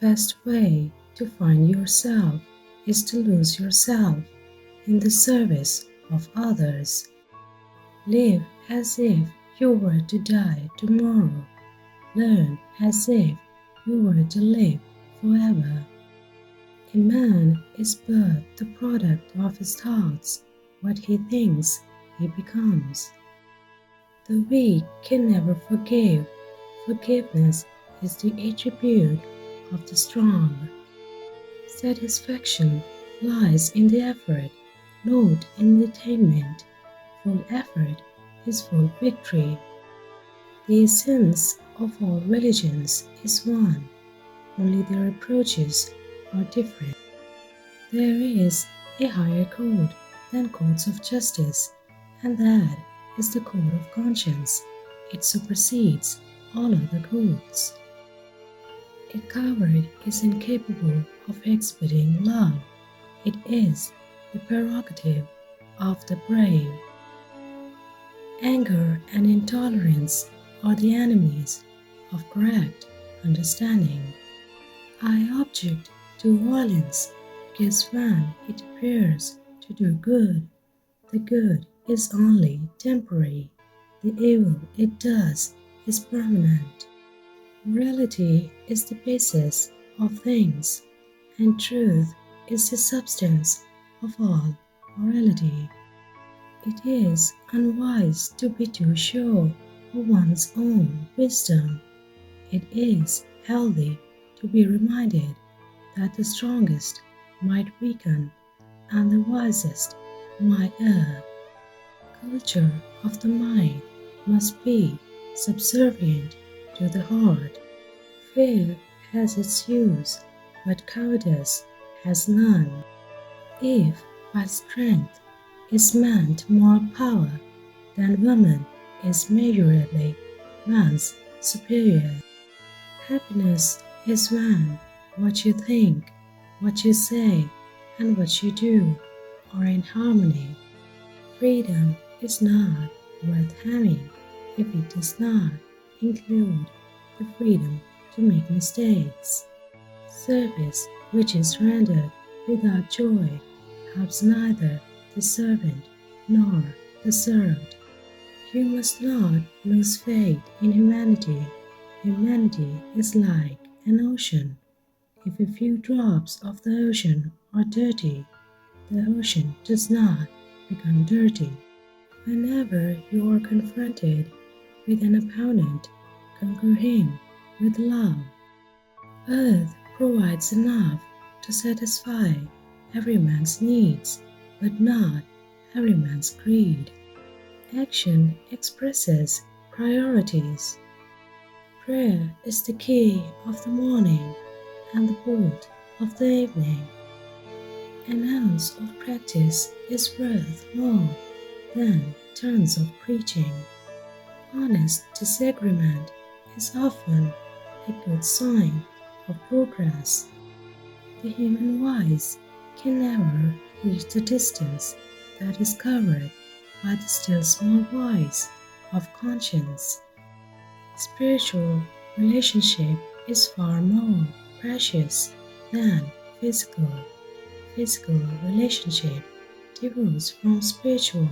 best way to find yourself is to lose yourself in the service of others. Live as if you were to die tomorrow. Learn as if you were to live forever. A man is but the product of his thoughts. What he thinks, he becomes. The weak can never forgive. Forgiveness is the attribute of the strong. Satisfaction lies in the effort, not in the attainment. Full effort is full victory. The essence of all religions is one, only their approaches are different. There is a higher code than codes of justice, and that is the code of conscience. It supersedes all other codes. A coward is incapable of exhibiting love. It is the prerogative of the brave. Anger and intolerance are the enemies of correct understanding. I object to violence because when it appears to do good, the good is only temporary. The evil it does is permanent. Reality is the basis of things, and truth is the substance of all morality. It is unwise to be too sure of one's own wisdom. It is healthy to be reminded that the strongest might weaken and the wisest might err. Culture of the mind must be subservient to the heart. Fear has its use, but cowardice has none. If by strength is meant more power, then woman is measurably man's superior. Happiness is when what you think, what you say, and what you do are in harmony. Freedom is not worth having if it does not include the freedom to make mistakes. Service which is rendered without joy helps neither the servant nor the served. You must not lose faith in humanity. Humanity is like an ocean. If a few drops of the ocean are dirty, the ocean does not become dirty. Whenever you are confronted with an opponent, conquer him with love. Earth provides enough to satisfy every man's needs, but not every man's greed. Action expresses priorities. Prayer is the key of the morning and the bolt of the evening. An ounce of practice is worth more than tons of preaching. Honest disagreement is often a good sign of progress. The human voice can never reach the distance that is covered by the still small voice of conscience. Spiritual relationship is far more precious than physical. Physical relationship divorced from spiritual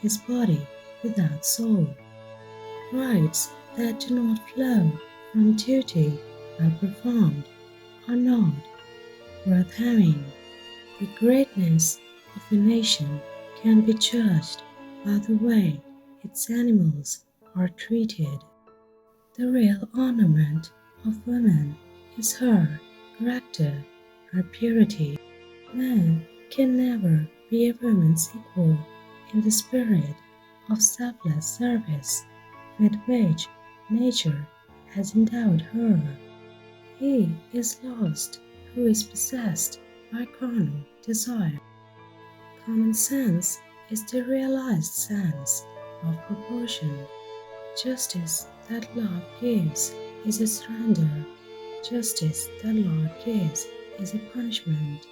is body without soul. Rights that do not flow from duty well performed are not worth having. The greatness of a nation can be judged by the way its animals are treated. The real ornament of woman is her character, her purity. Man can never be a woman's equal in the spirit of selfless service with which nature has endowed her. He is lost who is possessed by carnal desire. Common sense is the realized sense of proportion. Justice that love gives is a surrender. Justice that Lord gives is a punishment.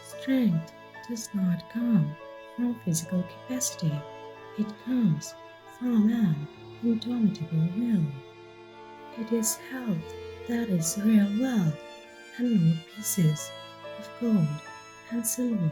Strength does not come from physical capacity. It comes from an indomitable will. It is health that is real wealth. and not pieces of gold and silver.